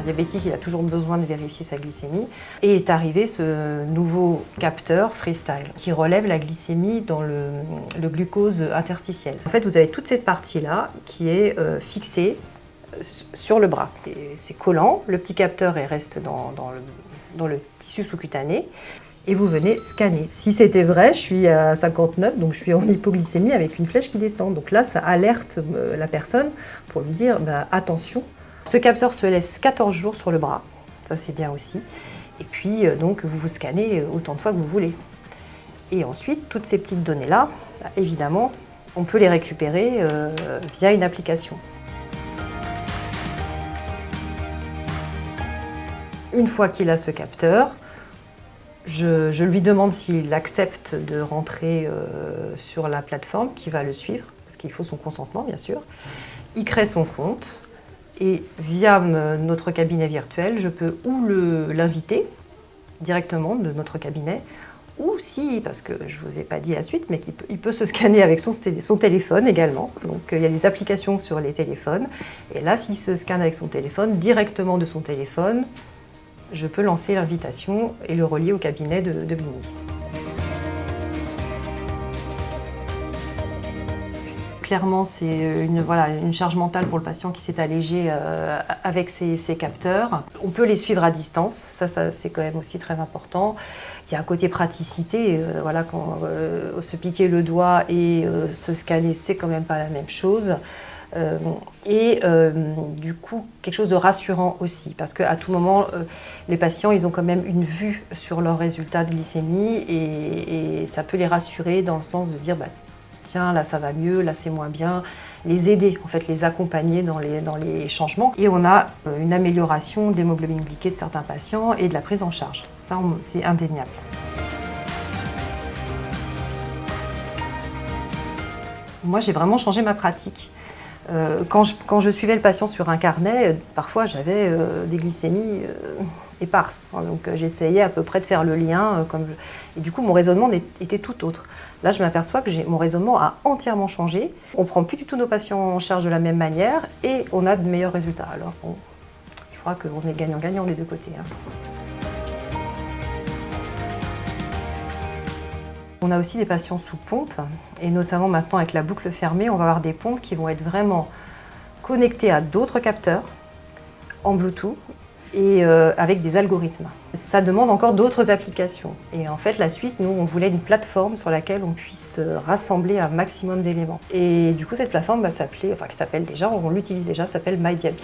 diabétique, il a toujours besoin de vérifier sa glycémie. Et est arrivé ce nouveau capteur Freestyle qui relève la glycémie dans le glucose interstitiel. En fait, vous avez toute cette partie-là qui est fixée sur le bras. C'est collant, le petit capteur reste dans le tissu sous-cutané. Et vous venez scanner. Si c'était vrai, je suis à 59, donc je suis en hypoglycémie avec une flèche qui descend. Donc là, ça alerte la personne pour lui dire attention. Ce capteur se laisse 14 jours sur le bras, ça c'est bien aussi. Et puis donc vous vous scannez autant de fois que vous voulez. Et ensuite, toutes ces petites données-là, évidemment, on peut les récupérer via une application. Une fois qu'il a ce capteur, je lui demande s'il accepte de rentrer sur la plateforme qui va le suivre, parce qu'il faut son consentement bien sûr. Il crée son compte et via notre cabinet virtuel, je peux ou l'inviter directement de notre cabinet, ou si, parce que je ne vous ai pas dit la suite, mais il peut se scanner avec son téléphone également. Donc il y a des applications sur les téléphones. Et là, s'il se scanne avec son téléphone, directement de son téléphone, je peux lancer l'invitation et le relier au cabinet de Bligny. Clairement, c'est une charge mentale pour le patient qui s'est allégée avec ces capteurs. On peut les suivre à distance, ça c'est quand même aussi très important. Il y a un côté praticité, se piquer le doigt et se scanner, c'est quand même pas la même chose. Du coup, quelque chose de rassurant aussi, parce qu'à tout moment, les patients, ils ont quand même une vue sur leurs résultats de glycémie et ça peut les rassurer dans le sens de dire tiens, là ça va mieux, là c'est moins bien, les aider, en fait, les accompagner dans les changements. Et on a une amélioration d'hémoglobine glyquée de certains patients et de la prise en charge. Ça, c'est indéniable. Moi, j'ai vraiment changé ma pratique. Quand je suivais le patient sur un carnet, parfois j'avais des glycémies éparses. Donc j'essayais à peu près de faire le lien. Et du coup, mon raisonnement était tout autre. Là, je m'aperçois que mon raisonnement a entièrement changé. On ne prend plus du tout nos patients en charge de la même manière et on a de meilleurs résultats. Alors bon, je crois qu'on est gagnant-gagnant des deux côtés. On a aussi des patients sous pompe, et notamment maintenant avec la boucle fermée, on va avoir des pompes qui vont être vraiment connectées à d'autres capteurs en Bluetooth et avec des algorithmes. Ça demande encore d'autres applications. Et en fait, la suite, nous, on voulait une plateforme sur laquelle on puisse rassembler un maximum d'éléments. Et du coup, cette plateforme qui s'appelle déjà, on l'utilise déjà, s'appelle MyDiaby.